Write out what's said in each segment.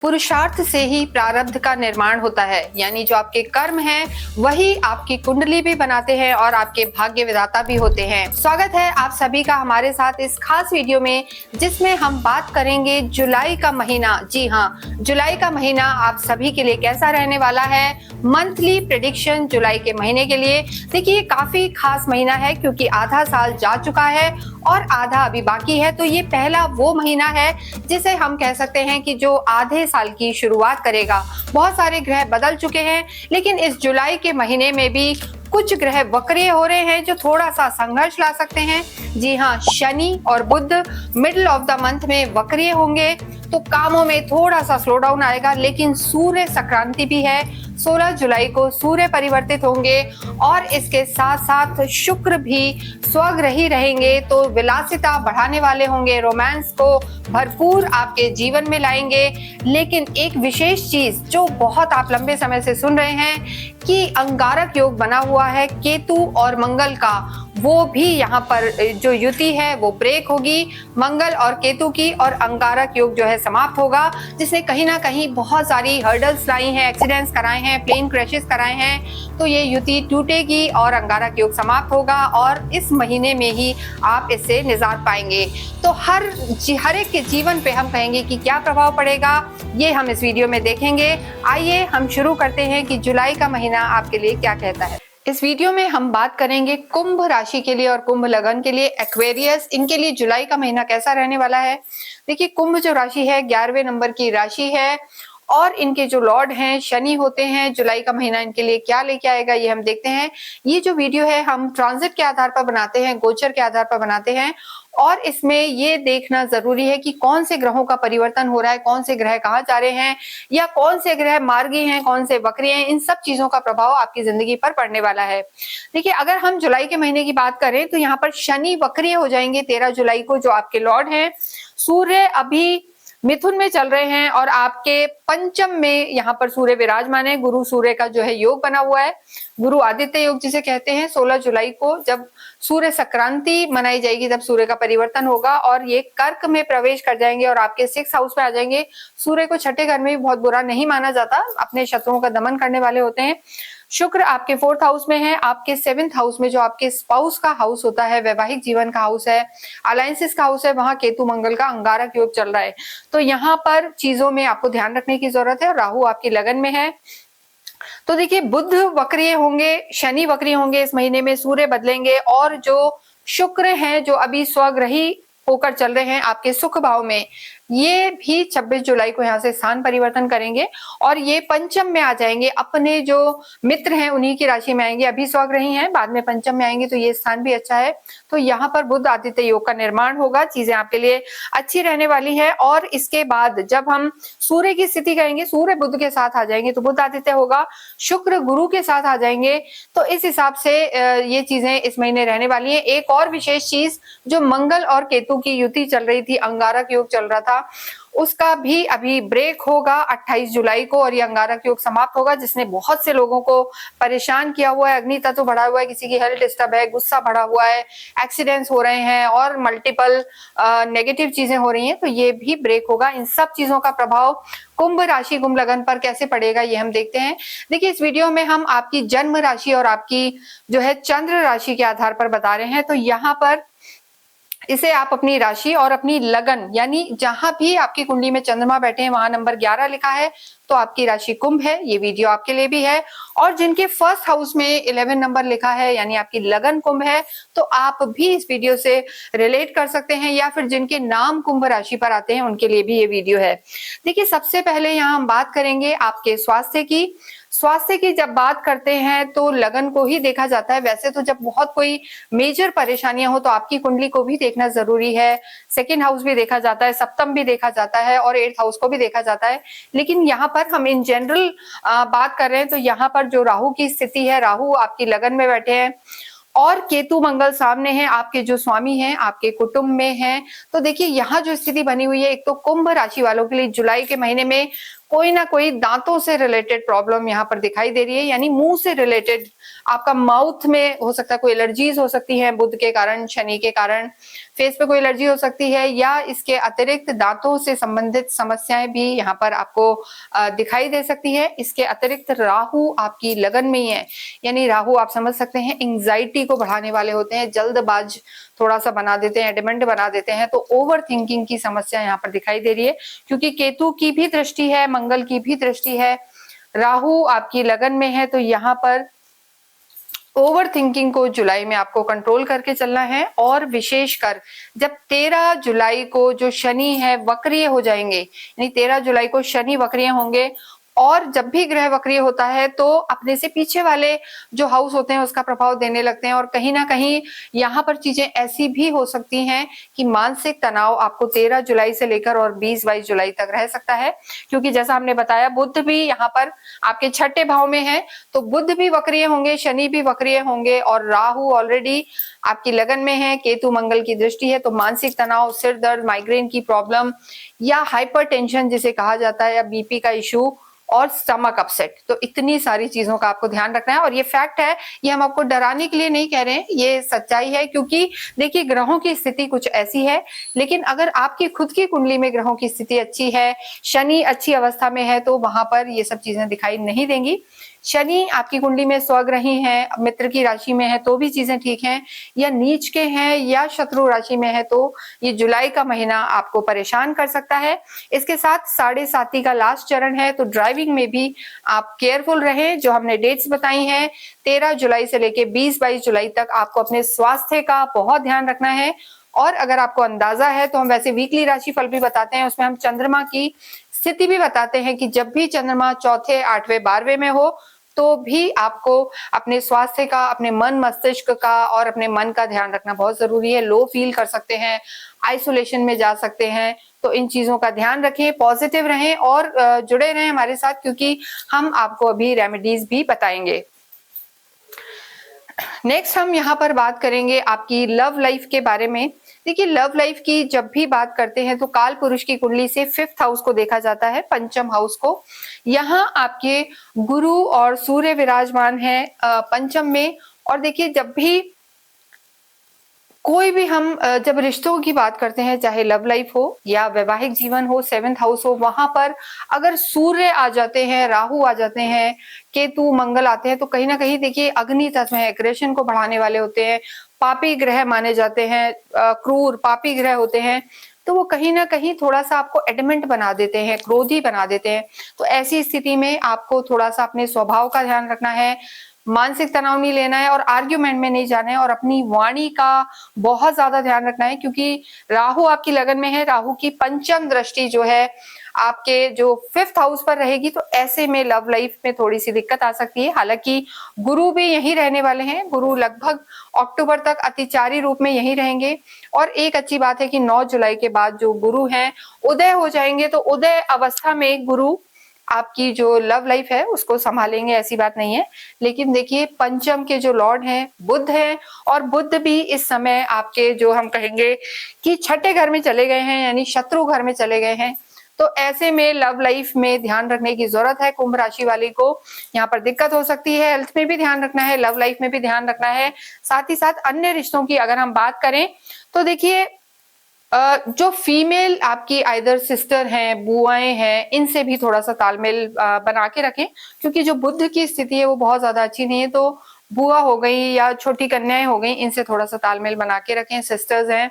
पुरुषार्थ से ही प्रारब्ध का निर्माण होता है, यानी जो आपके कर्म हैं वही आपकी कुंडली भी बनाते हैं और आपके भाग्य विधाता भी होते हैं। स्वागत है आप सभी का हमारे साथ इस खास वीडियो में, जिसमें हम बात करेंगे जुलाई का महीना। जी हाँ, जुलाई का महीना आप सभी के लिए कैसा रहने वाला है। मंथली प्रेडिक्शन जुलाई के महीने के लिए। देखिए, ये काफी खास महीना है क्योंकि आधा साल जा चुका है और आधा अभी बाकी है। तो ये पहला वो महीना है जिसे हम कह सकते हैं कि जो आधे साल की शुरुआत करेगा। बहुत सारे ग्रह बदल चुके हैं, लेकिन इस जुलाई के महीने में भी कुछ ग्रह वक्रीय हो रहे हैं जो थोड़ा सा संघर्ष ला सकते हैं। जी हाँ, शनि और बुध मिडिल ऑफ द मंथ में वक्रीय होंगे, तो कामों में थोड़ा सा स्लो डाउन आएगा। लेकिन सूर्य संक्रांति भी है, 16 जुलाई को सूर्य परिवर्तित होंगे और इसके साथ साथ शुक्र भी स्वग्रही रहेंगे, तो विलासिता बढ़ाने वाले होंगे, रोमांस को भरपूर आपके जीवन में लाएंगे। लेकिन एक विशेष चीज जो बहुत आप लंबे समय से सुन रहे हैं कि अंगारक योग बना हुआ है केतु और मंगल का, वो भी यहाँ पर जो युति है वो ब्रेक होगी मंगल और केतु की, और अंगारक योग जो है समाप्त होगा, जिसने कहीं ना कहीं बहुत सारी हर्डल्स लाई हैं, एक्सीडेंट्स कराए हैं, प्लेन क्रैशेस कराए हैं। तो ये युति टूटेगी और अंगारक योग समाप्त होगा और इस महीने में ही आप इससे निजात पाएंगे। तो हर एक के जीवन पे हम कहेंगे कि क्या प्रभाव पड़ेगा, ये हम इस वीडियो में देखेंगे। आइए हम शुरू करते हैं कि जुलाई का महीना आपके लिए क्या कहता है। इस वीडियो में हम बात करेंगे कुंभ राशि के लिए और कुंभ लगन के लिए, एक्वेरियस, इनके लिए जुलाई का महीना कैसा रहने वाला है। देखिए, कुंभ जो राशि है 11वें नंबर की राशि है और इनके जो लॉर्ड हैं शनि होते हैं। जुलाई का महीना इनके लिए क्या लेके आएगा ये हम देखते हैं। ये जो वीडियो है हम ट्रांजिट के आधार पर बनाते हैं, गोचर के आधार पर बनाते हैं, और इसमें ये देखना जरूरी है कि कौन से ग्रहों का परिवर्तन हो रहा है, कौन से ग्रह कहाँ जा रहे हैं, या कौन से ग्रह मार्गी हैं, कौन से वक्री हैं। इन सब चीजों का प्रभाव आपकी जिंदगी पर पड़ने वाला है। देखिए, अगर हम जुलाई के महीने की बात करें तो यहाँ पर शनि वक्रीय हो जाएंगे 13 जुलाई को, जो आपके लॉर्ड हैं। सूर्य अभी मिथुन में चल रहे हैं और आपके पंचम में यहाँ पर सूर्य विराजमान है। गुरु सूर्य का जो है योग बना हुआ है, गुरु आदित्य योग जिसे कहते हैं। 16 जुलाई को जब सूर्य संक्रांति मनाई जाएगी तब सूर्य का परिवर्तन होगा और ये कर्क में प्रवेश कर जाएंगे और आपके 6th हाउस में आ जाएंगे। सूर्य को छठे घर में भी बहुत बुरा नहीं माना जाता, अपने शत्रुओं का दमन करने वाले होते हैं। शुक्र आपके 4th हाउस में है, आपके 7th हाउस में जो आपके स्पाउस का हाउस होता है, वैवाहिक जीवन का हाउस है, अलायंसेस का हाउस है, वहां केतु मंगल का अंगारक योग चल रहा है। तो यहाँ पर चीजों में आपको ध्यान रखने की जरूरत है। और राहु आपकी लगन में है। तो देखिए, बुध वक्रीय होंगे, शनि वक्रीय होंगे इस महीने में, सूर्य बदलेंगे और जो शुक्र हैं जो अभी स्वग्रही होकर चल रहे हैं आपके सुख भाव में, ये भी 26 जुलाई को यहाँ से स्थान परिवर्तन करेंगे और ये पंचम में आ जाएंगे। अपने जो मित्र हैं उन्हीं की राशि में आएंगे। अभी स्वग्रही हैं, बाद में पंचम में आएंगे, तो ये स्थान भी अच्छा है। तो यहाँ पर बुध आदित्य योग का निर्माण होगा, चीजें आपके लिए अच्छी रहने वाली है। और इसके बाद जब हम सूर्य की स्थिति करेंगे, सूर्य बुध के साथ आ जाएंगे तो बुध आदित्य होगा, शुक्र गुरु के साथ आ जाएंगे। तो इस हिसाब से ये चीजें इस महीने रहने वाली है। एक और विशेष चीज, जो मंगल और केतु की युति चल रही थी, अंगारक योग चल रहा था, उसका भी अभी ब्रेक होगा 28 जुलाई को और ये अंगारक योग समाप्त होगा, जिसने बहुत से लोगों को परेशान किया हुआ है। अग्नि तत्व बढ़ा हुआ है, किसी की हेल्थ डिस्टर्ब है, गुस्सा बढ़ा हुआ है, एक्सीडेंट्स हो रहे हैं और मल्टीपल नेगेटिव चीजें हो रही हैं, तो ये भी ब्रेक होगा। इन सब चीजों का प्रभाव कुंभ राशि कुंभ लगन पर कैसे पड़ेगा ये हम देखते हैं। देखिए, इस वीडियो में हम आपकी जन्म राशि और आपकी जो है चंद्र राशि के आधार पर बता रहे हैं। तो यहाँ पर इसे आप अपनी राशि और अपनी लगन, यानी जहां भी आपकी कुंडली में चंद्रमा बैठे हैं वहां नंबर 11 लिखा है तो आपकी राशि कुंभ है। ये वीडियो आपके लिए भी है। और जिनके 1st हाउस में 11 नंबर लिखा है यानी आपकी लगन कुंभ है, तो आप भी इस वीडियो से रिलेट कर सकते हैं, या फिर जिनके नाम कुंभ राशि पर आते हैं उनके लिए भी ये वीडियो है। देखिए, सबसे पहले यहाँ हम बात करेंगे आपके स्वास्थ्य की। स्वास्थ्य की जब बात करते हैं तो लगन को ही देखा जाता है। वैसे तो जब बहुत कोई मेजर परेशानियां हो तो आपकी कुंडली को भी देखना जरूरी है। 2nd हाउस भी देखा जाता है, सप्तम भी देखा जाता है और 8th हाउस को भी देखा जाता है। लेकिन यहाँ पर हम इन जनरल बात कर रहे हैं तो यहाँ पर जो राहु की स्थिति है, राहु आपकी लगन में बैठे हैं और केतु मंगल सामने हैं, आपके जो स्वामी हैं आपके कुटुंब में हैं। तो देखिए, यहाँ जो स्थिति बनी हुई है, एक तो कुंभ राशि वालों के लिए जुलाई के महीने में कोई ना कोई दांतों से रिलेटेड प्रॉब्लम यहाँ पर दिखाई दे रही है, यानी मुंह से रिलेटेड आपका माउथ में हो सकता है कोई एलर्जीज हो सकती है बुध के कारण, शनि के कारण फेस पे कोई एलर्जी हो सकती है, या इसके अतिरिक्त दांतों से संबंधित समस्याएं भी यहाँ पर आपको दिखाई दे सकती है। इसके अतिरिक्त राहु आपकी लगन में ही है, यानी राहु आप समझ सकते हैं एंजाइटी को बढ़ाने वाले होते हैं, जल्दबाज थोड़ा सा बना देते हैं, डिमांड बना देते हैं, तो ओवर थिंकिंग की समस्या यहाँ पर दिखाई दे रही है। क्योंकि केतु की भी दृष्टि है, मंगल की भी दृष्टि है, राहु आपकी लगन में है, तो यहाँ पर ओवर थिंकिंग को जुलाई में आपको कंट्रोल करके चलना है। और विशेषकर जब 13 जुलाई को जो शनि है वक्रीय हो जाएंगे, यानी 13 जुलाई को शनि वक्रीय होंगे, और जब भी ग्रह वक्रीय होता है तो अपने से पीछे वाले जो हाउस होते हैं उसका प्रभाव देने लगते हैं, और कहीं ना कहीं यहाँ पर चीजें ऐसी भी हो सकती हैं कि मानसिक तनाव आपको 13 जुलाई से लेकर और 20-22 जुलाई तक रह सकता है। क्योंकि जैसा हमने बताया बुध भी यहाँ पर आपके छठे भाव में है, तो बुध भी वक्रीय होंगे, शनि भी वक्रीय होंगे, और राहु ऑलरेडी आपकी लगन में है, केतु मंगल की दृष्टि है, तो मानसिक तनाव, सिर दर्द, माइग्रेन की प्रॉब्लम, या हाइपरटेंशन जिसे कहा जाता है, या बीपी का इशू, और स्टमक अपसेट, तो इतनी सारी चीजों का आपको ध्यान रखना है। और ये फैक्ट है, ये हम आपको डराने के लिए नहीं कह रहे हैं, ये सच्चाई है। क्योंकि देखिए ग्रहों की स्थिति कुछ ऐसी है, लेकिन अगर आपकी खुद की कुंडली में ग्रहों की स्थिति अच्छी है, शनि अच्छी अवस्था में है, तो वहां पर ये सब चीजें दिखाई नहीं देंगी। शनि आपकी कुंडली में स्वग्रही है, मित्र की राशि में है, तो भी चीजें ठीक हैं, या नीच के हैं या शत्रु राशि में है, तो ये जुलाई का महीना आपको परेशान कर सकता है। इसके साथ 7.5 का लास्ट चरण है, तो ड्राइविंग में भी आप केयरफुल रहें। जो हमने डेट्स बताई हैं 13 जुलाई से लेके 20-22 जुलाई तक आपको अपने स्वास्थ्य का बहुत ध्यान रखना है। और अगर आपको अंदाजा है तो हम वैसे वीकली राशि फल भी बताते हैं, उसमें हम चंद्रमा की स्थिति भी बताते हैं कि जब भी चंद्रमा चौथे, 8वें, 12वें में हो तो भी आपको अपने स्वास्थ्य का, अपने मन मस्तिष्क का और अपने मन का ध्यान रखना बहुत जरूरी है। लो फील कर सकते हैं, आइसोलेशन में जा सकते हैं, तो इन चीजों का ध्यान रखें, पॉजिटिव रहें और जुड़े रहें हमारे साथ, क्योंकि हम आपको अभी रेमेडीज भी बताएंगे। नेक्स्ट हम यहाँ पर बात करेंगे आपकी लव लाइफ के बारे में। देखिए लव लाइफ की जब भी बात करते हैं तो काल पुरुष की कुंडली से 5th हाउस को देखा जाता है, पंचम हाउस को। यहाँ आपके गुरु और सूर्य विराजमान है पंचम में। और देखिए जब भी कोई भी हम जब रिश्तों की बात करते हैं, चाहे लव लाइफ हो या वैवाहिक जीवन हो, 7th हाउस हो, वहां पर अगर सूर्य आ जाते हैं, राहु आ जाते हैं, केतु मंगल आते हैं, तो कहीं ना कहीं देखिए अग्नि तत्व है, एग्रेशन को बढ़ाने वाले होते हैं, पापी ग्रह माने जाते हैं, क्रूर पापी ग्रह होते हैं, तो वो कहीं ना कहीं थोड़ा सा आपको एडमेंट बना देते हैं, क्रोधी बना देते हैं। तो ऐसी स्थिति में आपको थोड़ा सा अपने स्वभाव का ध्यान रखना है, मानसिक तनाव नहीं लेना है और आर्ग्यूमेंट में नहीं जाना है, और अपनी वाणी का बहुत ज्यादा ध्यान रखना है। क्योंकि राहु आपकी लगन में है, राहु की पंचम दृष्टि जो है आपके जो 5th हाउस पर रहेगी, तो ऐसे में लव लाइफ में थोड़ी सी दिक्कत आ सकती है। हालांकि गुरु भी यहीं रहने वाले हैं, गुरु लगभग अक्टूबर तक अतिचारी रूप में यहीं रहेंगे। और एक अच्छी बात है कि 9 जुलाई के बाद जो गुरु हैं उदय हो जाएंगे, तो उदय अवस्था में गुरु आपकी जो लव लाइफ है उसको संभालेंगे, ऐसी बात नहीं है। लेकिन देखिए पंचम के जो लॉर्ड हैं बुध हैं, और बुध भी इस समय आपके जो हम कहेंगे कि छठे घर में चले गए हैं, यानी शत्रु घर में चले गए हैं। तो ऐसे में लव लाइफ में ध्यान रखने की जरूरत है। कुंभ राशि वाले को यहाँ पर दिक्कत हो सकती है, हेल्थ में भी ध्यान रखना है, लव लाइफ में भी ध्यान रखना है। साथ ही साथ अन्य रिश्तों की अगर हम बात करें तो देखिए जो फीमेल आपकी आइदर सिस्टर हैं, बुआएं हैं, इनसे भी थोड़ा सा तालमेल बना के रखें। क्योंकि जो बुध की स्थिति है वो बहुत ज्यादा अच्छी नहीं है, तो बुआ हो गई या छोटी कन्याएं हो गई, इनसे थोड़ा सा तालमेल बना के रखें। सिस्टर्स हैं,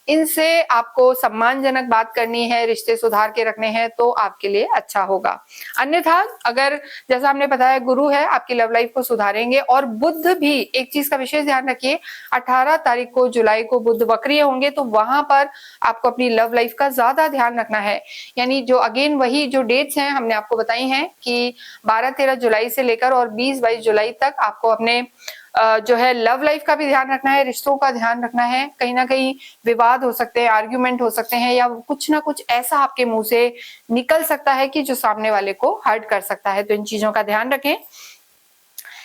इनसे आपको सम्मानजनक बात करनी है, रिश्ते सुधार के रखने हैं, तो आपके लिए अच्छा होगा। अन्यथा अगर जैसा हमने बताया गुरु है आपकी लव लाइफ को सुधारेंगे। और बुध भी एक चीज का विशेष ध्यान रखिए, 18 तारीख को जुलाई को बुध वक्रीय होंगे, तो वहां पर आपको अपनी लव लाइफ का ज्यादा ध्यान रखना है। यानी जो अगेन वही जो डेट्स हैं हमने आपको बताई हैं कि 12-13 जुलाई से लेकर और 20-22 जुलाई तक आपको अपने जो है लव लाइफ का भी ध्यान रखना है, रिश्तों का ध्यान रखना है। कहीं ना कहीं विवाद हो सकते हैं, आर्ग्यूमेंट हो सकते हैं, या कुछ ना कुछ ऐसा आपके मुंह से निकल सकता है कि जो सामने वाले को हर्ट कर सकता है, तो इन चीजों का ध्यान रखें।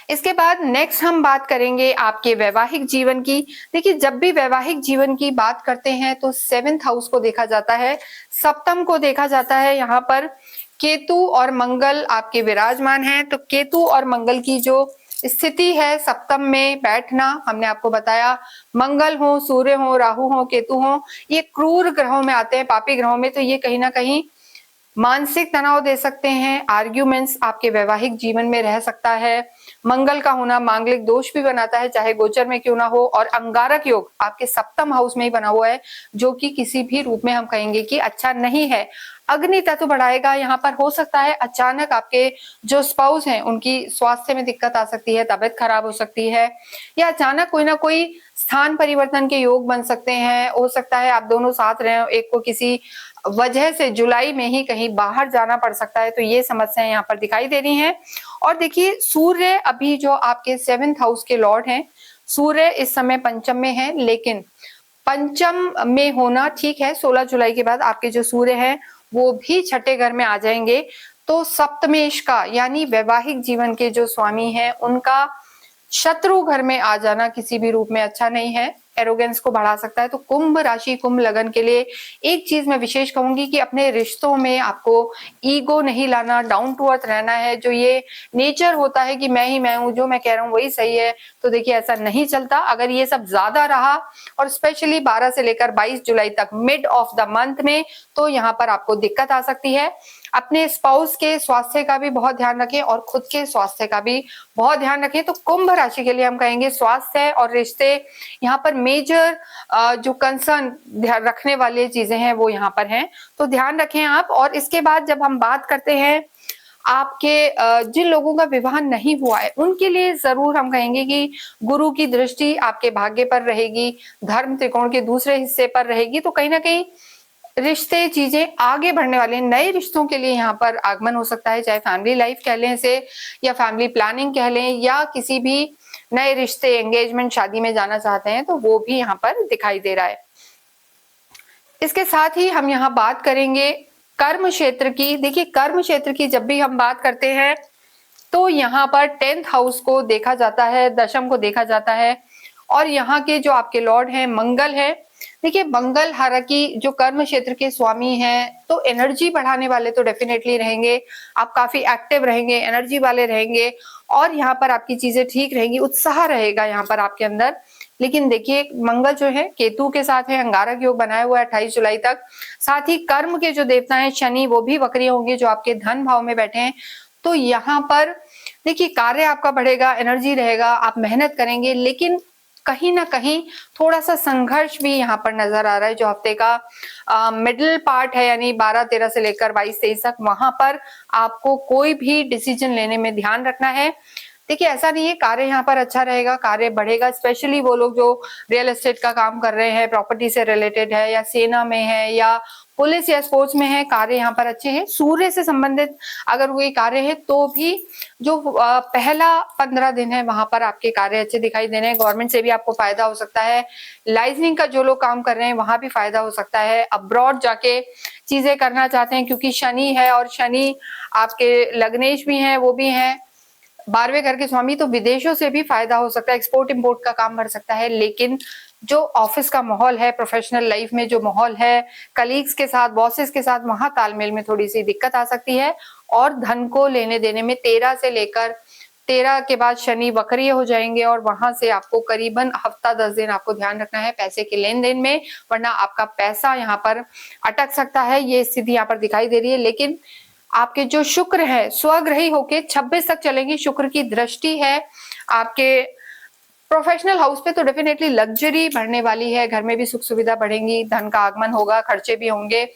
इसके बाद नेक्स्ट हम बात करेंगे आपके वैवाहिक जीवन की। देखिए जब भी वैवाहिक जीवन की बात करते हैं तो 7th हाउस को देखा जाता है, सप्तम को देखा जाता है यहाँ पर, केतु और मंगल आपके विराजमान हैं। तो केतु और मंगल की जो स्थिति है सप्तम में बैठना, हमने आपको बताया मंगल हो, सूर्य हो, राहु हो, केतु हो, ये क्रूर ग्रहों में आते हैं, पापी ग्रहों में। तो ये कहीं ना कहीं मानसिक तनाव दे सकते हैं, आर्ग्यूमेंट्स आपके वैवाहिक जीवन में रह सकता है। मंगल का होना मांगलिक दोष भी बनाता है, चाहे गोचर में क्यों ना हो। और अंगारक योग आपके सप्तम हाउस में ही बना हुआ है, जो कि किसी भी रूप में हम कहेंगे कि अच्छा नहीं है। अग्नि तत्व बढ़ाएगा, यहाँ पर हो सकता है अचानक आपके जो स्पाउस हैं उनकी स्वास्थ्य में दिक्कत आ सकती है, तबियत खराब हो सकती है, या अचानक कोई ना कोई स्थान परिवर्तन के योग बन सकते हैं। हो सकता है आप दोनों साथ रहे, एक को किसी वजह से जुलाई में ही कहीं बाहर जाना पड़ सकता है। तो ये समस्याएं यहाँ पर दिखाई दे रही हैं। और देखिए सूर्य अभी जो आपके 7th हाउस के लॉर्ड हैं, सूर्य इस समय पंचम में है, लेकिन पंचम में होना ठीक है, 16 जुलाई के बाद आपके जो सूर्य है वो भी छठे घर में आ जाएंगे। तो सप्तमेश का यानी वैवाहिक जीवन के जो स्वामी हैं उनका शत्रु घर में आ जाना किसी भी रूप में अच्छा नहीं है, एरोगेंस को बढ़ा सकता है। तो कुंभ राशि, कुंभ लगन के लिए एक चीज मैं विशेष कहूंगी कि अपने रिश्तों में आपको ईगो नहीं लाना, डाउन टू अर्थ रहना है। जो ये नेचर होता है कि मैं ही मैं हूं, जो मैं कह रहा हूं वही सही है, तो देखिए ऐसा नहीं चलता। अगर ये सब ज्यादा रहा और स्पेशली 12 से लेकर 22 जुलाई तक मिड ऑफ द मंथ में, तो यहाँ पर आपको दिक्कत आ सकती है। अपने स्पाउस के स्वास्थ्य का भी बहुत ध्यान रखें और खुद के स्वास्थ्य का भी बहुत ध्यान रखें। तो कुंभ राशि के लिए हम कहेंगे स्वास्थ्य और रिश्ते यहाँ पर मेजर जो कंसर्न ध्यान रखने वाली चीजें हैं वो यहाँ पर हैं, तो ध्यान रखें आप। और इसके बाद जब हम बात करते हैं आपके जिन लोगों का विवाह नहीं हुआ है उनके लिए जरूर हम कहेंगे कि गुरु की दृष्टि आपके भाग्य पर रहेगी, धर्म त्रिकोण के दूसरे हिस्से पर रहेगी। तो कहीं ना कहीं रिश्ते चीजें आगे बढ़ने वाले हैं, नए रिश्तों के लिए यहाँ पर आगमन हो सकता है, चाहे फैमिली लाइफ कह लें इसे या फैमिली प्लानिंग कह लें, या किसी भी नए रिश्ते, एंगेजमेंट, शादी में जाना चाहते हैं तो वो भी यहाँ पर दिखाई दे रहा है। इसके साथ ही हम यहाँ बात करेंगे कर्म क्षेत्र की। देखिए कर्म क्षेत्र की जब भी हम बात करते हैं तो यहाँ पर 10th हाउस को देखा जाता है, दशम को देखा जाता है, और यहाँ के जो आपके लॉर्ड हैं मंगल है। देखिए मंगल हालांकि जो कर्म क्षेत्र के स्वामी हैं, तो एनर्जी बढ़ाने वाले तो डेफिनेटली रहेंगे, आप काफी एक्टिव रहेंगे, एनर्जी वाले रहेंगे, और यहाँ पर आपकी चीजें ठीक रहेंगी, उत्साह रहेगा यहाँ पर आपके अंदर। लेकिन देखिए मंगल जो है केतु के साथ है, अंगारक योग बनाया हुआ है 28 जुलाई तक। साथ ही कर्म के जो देवता हैं शनि, वो भी वक्री होंगे जो आपके धन भाव में बैठे हैं। तो यहाँ पर देखिए कार्य आपका बढ़ेगा, एनर्जी रहेगा, आप मेहनत करेंगे, लेकिन कहीं ना कहीं थोड़ा सा संघर्ष भी यहाँ पर नजर आ रहा है। जो हफ्ते का मिडिल पार्ट है यानी 12-13 से लेकर 22-23 तक, वहां पर आपको कोई भी डिसीजन लेने में ध्यान रखना है। देखिए ऐसा नहीं है, कार्य यहाँ पर अच्छा रहेगा, कार्य बढ़ेगा, स्पेशली वो लोग जो रियल एस्टेट का काम कर रहे हैं, प्रॉपर्टी से रिलेटेड है, या सेना में है, या पुलिस या स्पोर्ट्स में है, कार्य यहाँ पर अच्छे हैं। सूर्य से संबंधित अगर कोई कार्य है तो भी जो पहला 15 दिन है वहां पर आपके कार्य अच्छे दिखाई दे रहे हैं। गवर्नमेंट से भी आपको फायदा हो सकता है, लाइजनिंग का जो लोग काम कर रहे हैं वहां भी फायदा हो सकता है, अब्रॉड जाके चीजें करना चाहते हैं क्योंकि शनि है और शनि आपके लग्नेश भी हैं, वो भी हैं 12वें घर के स्वामी, तो विदेशों से भी फायदा हो सकता है, एक्सपोर्ट इंपोर्ट का काम बढ़ सकता है। लेकिन जो ऑफिस का माहौल है, प्रोफेशनल लाइफ में जो माहौल है, कलीग्स के साथ, बॉसेस के साथ, वहां तालमेल में थोड़ी सी दिक्कत आ सकती है। और धन को लेने देने में 13 से लेकर 13 के बाद शनि वक्रीय हो जाएंगे और वहां से आपको करीबन हफ्ता 10 दिन आपको ध्यान रखना है पैसे के लेन देन में, वरना आपका पैसा यहाँ पर अटक सकता है। ये स्थिति यहाँ पर दिखाई दे रही है। लेकिन आपके जो शुक्र है स्वग्रही होके 26 तक चलेंगी, शुक्र की दृष्टि है आपके प्रोफेशनल हाउस पे, तो डेफिनेटली लग्जरी बढ़ने वाली है, घर में भी सुख सुविधा बढ़ेंगी, धन का आगमन होगा, खर्चे भी होंगे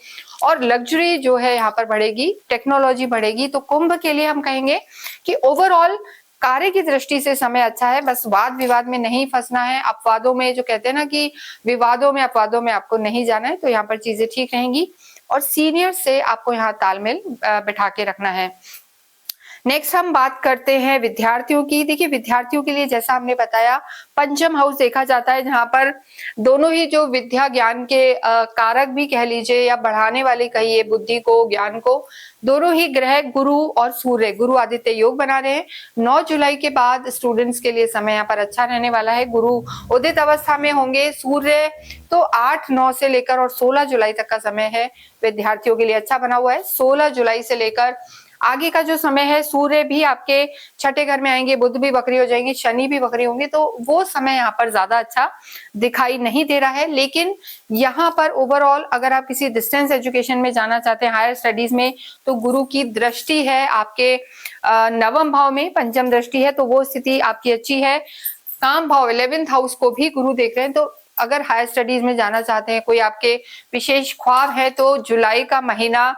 और लग्जरी जो है यहाँ पर बढ़ेगी, टेक्नोलॉजी बढ़ेगी। तो कुंभ के लिए हम कहेंगे कि ओवरऑल कार्य की दृष्टि से समय अच्छा है, बस वाद विवाद में नहीं फंसना है, अपवादों में, जो कहते हैं ना कि विवादों में अपवादों में आपको नहीं जाना है, तो यहाँ पर चीजें ठीक रहेंगी। और सीनियर से आपको यहाँ तालमेल बैठा के रखना है। नेक्स्ट हम बात करते हैं विद्यार्थियों की। देखिए विद्यार्थियों के लिए जैसा हमने बताया पंचम हाउस देखा जाता है, जहां पर दोनों ही जो विद्या ज्ञान के कारक भी कह लीजिए या बढ़ाने वाले कहिए बुद्धि को ज्ञान को, दोनों ही ग्रह गुरु और सूर्य गुरु आदित्य योग बना रहे हैं। 9 जुलाई के बाद स्टूडेंट्स के लिए समय यहाँ पर अच्छा रहने वाला है। गुरु उदित अवस्था में होंगे, सूर्य तो 8, 9 से लेकर और 16 जुलाई तक का समय है विद्यार्थियों के लिए अच्छा बना हुआ है। 16 जुलाई से लेकर आगे का जो समय है सूर्य भी आपके छठे घर में आएंगे, बुध भी वक्री हो जाएंगे, शनि भी वक्री होंगे, तो वो समय यहाँ पर ज्यादा अच्छा दिखाई नहीं दे रहा है। लेकिन यहाँ पर ओवरऑल अगर आप किसी डिस्टेंस एजुकेशन में जाना चाहते हैं हायर स्टडीज में, तो गुरु की दृष्टि है आपके नवम भाव में, पंचम दृष्टि है, तो वो स्थिति आपकी अच्छी है। काम भाव 11th हाउस को भी गुरु देख रहे हैं, तो अगर हायर स्टडीज में जाना चाहते हैं, कोई आपके विशेष ख्वाब है, तो जुलाई का महीना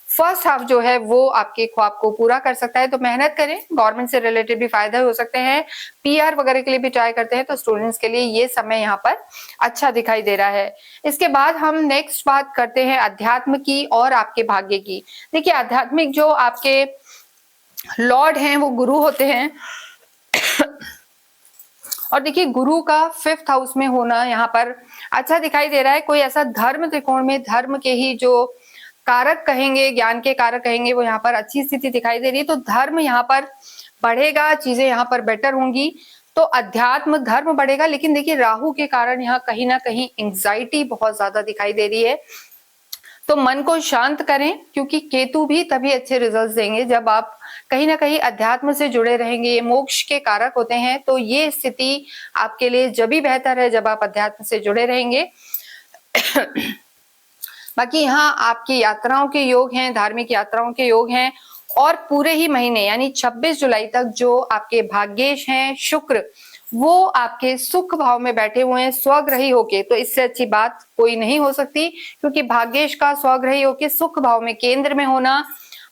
फर्स्ट हाफ जो है वो आपके ख्वाब को पूरा कर सकता है। तो मेहनत करें, गवर्नमेंट से रिलेटेड भी फायदे हो सकते हैं, पीआर वगैरह के लिए भी ट्राई करते हैं, तो स्टूडेंट्स के लिए ये समय यहाँ पर अच्छा दिखाई दे रहा है। इसके बाद हम नेक्स्ट बात करते हैं अध्यात्म की और आपके भाग्य की। देखिए आध्यात्मिक जो आपके लॉर्ड हैं वो गुरु होते हैं और देखिए गुरु का 5th हाउस में होना यहाँ पर अच्छा दिखाई दे रहा है। कोई ऐसा धर्म त्रिकोण में धर्म के ही जो कारक कहेंगे, ज्ञान के कारक कहेंगे, वो यहाँ पर अच्छी स्थिति दिखाई दे रही है। तो धर्म यहाँ पर बढ़ेगा, चीजें यहाँ पर बेटर होंगी, तो अध्यात्म धर्म बढ़ेगा। लेकिन देखिए राहु के कारण यहाँ कहीं ना कहीं एंग्जाइटी बहुत ज्यादा दिखाई दे रही है, तो मन को शांत करें, क्योंकि केतु भी तभी अच्छे रिजल्ट्स देंगे जब आप कहीं ना कहीं अध्यात्म से जुड़े रहेंगे, ये मोक्ष के कारक होते हैं। तो ये स्थिति आपके लिए जब भी बेहतर है जब आप अध्यात्म से जुड़े रहेंगे। बाकी यहाँ आपकी यात्राओं के योग हैं, धार्मिक यात्राओं के योग हैं, और पूरे ही महीने यानी 26 जुलाई तक जो आपके भाग्येश हैं शुक्र, वो आपके सुख भाव में बैठे हुए हैं स्वग्रही होके। तो इससे अच्छी बात कोई नहीं हो सकती, क्योंकि भाग्येश का स्वग्रही होके सुख भाव में केंद्र में होना,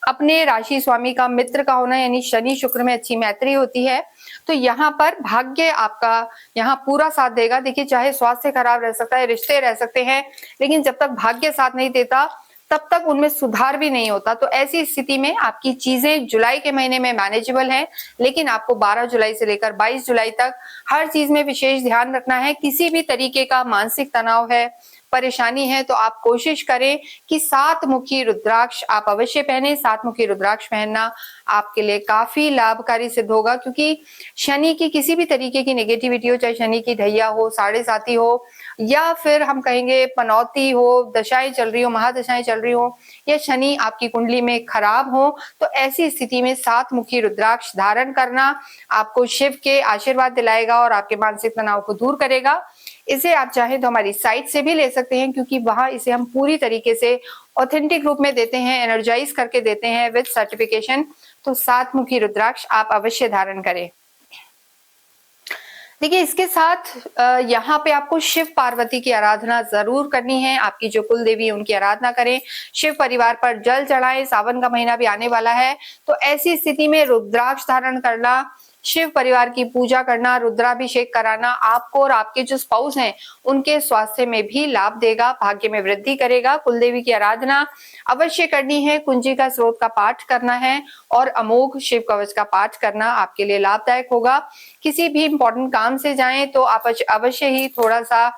अपने राशि स्वामी का मित्र का होना, यानी शनि शुक्र में अच्छी मैत्री होती है। तो यहाँ पर भाग्य आपका यहाँ पूरा साथ देगा। देखिए चाहे स्वास्थ्य खराब रह सकता है, रिश्ते रह सकते हैं, लेकिन जब तक भाग्य साथ नहीं देता तब तक उनमें सुधार भी नहीं होता। तो ऐसी स्थिति में आपकी चीजें जुलाई के महीने में मैनेजेबल हैं, लेकिन आपको 12 जुलाई से लेकर 22 जुलाई तक हर चीज में विशेष ध्यान रखना है। किसी भी तरीके का मानसिक तनाव है, परेशानी है, तो आप कोशिश करें कि 7 मुखी रुद्राक्ष आप अवश्य पहने। 7 मुखी रुद्राक्ष पहनना आपके लिए काफी लाभकारी सिद्ध होगा, क्योंकि शनि की किसी भी तरीके की नेगेटिविटी हो, चाहे शनि की ढैया हो, साढ़े साती हो, या फिर हम कहेंगे पनौती हो, दशाएं चल रही हो, महादशाएं चल रही हो, या शनि आपकी कुंडली में खराब हो, तो ऐसी स्थिति में 7 मुखी रुद्राक्ष धारण करना आपको शिव के आशीर्वाद दिलाएगा और आपके मानसिक तनाव को दूर करेगा। इसे आप चाहें तो हमारी साइट से भी ले सकते हैं, क्योंकि वहां इसे हम पूरी तरीके से ऑथेंटिक रूप में देते हैं, एनर्जाइज करके देते हैं विद सर्टिफिकेशन। तो 7 मुखी रुद्राक्ष आप अवश्य धारण करें। देखिए इसके साथ यहाँ पे आपको शिव पार्वती की आराधना जरूर करनी है। आपकी जो कुल देवी है उनकी आराधना करें, शिव परिवार पर जल चढ़ाएं। सावन का महीना भी आने वाला है, तो ऐसी स्थिति में रुद्राक्ष धारण करना, शिव परिवार की पूजा करना, रुद्राभिषेक कराना आपको और आपके जो स्पाउस हैं उनके स्वास्थ्य में भी लाभ देगा, भाग्य में वृद्धि करेगा। कुलदेवी की आराधना अवश्य करनी है, कुंजी का स्रोत का पाठ करना है, और अमोघ शिव कवच का पाठ करना आपके लिए लाभदायक होगा। किसी भी इंपॉर्टेंट काम से जाएं तो आप अवश्य ही थोड़ा सा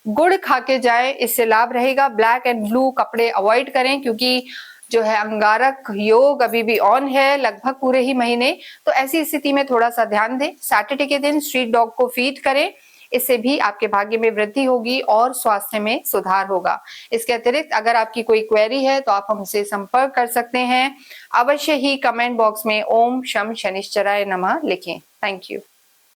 गुड़ खा के जाएं, इससे लाभ रहेगा। ब्लैक एंड ब्लू कपड़े अवॉइड करें, क्योंकि जो है अंगारक योग अभी भी ऑन है लगभग पूरे ही महीने, तो ऐसी स्थिति में थोड़ा सा ध्यान दें। सैटरडे के दिन स्ट्रीट डॉग को फीड करें, इससे भी आपके भाग्य में वृद्धि होगी और स्वास्थ्य में सुधार होगा। इसके अतिरिक्त अगर आपकी कोई क्वेरी है तो आप हमसे संपर्क कर सकते हैं। अवश्य ही कमेंट बॉक्स में ओम शम शनिश्चराय नमः लिखें। Thank you.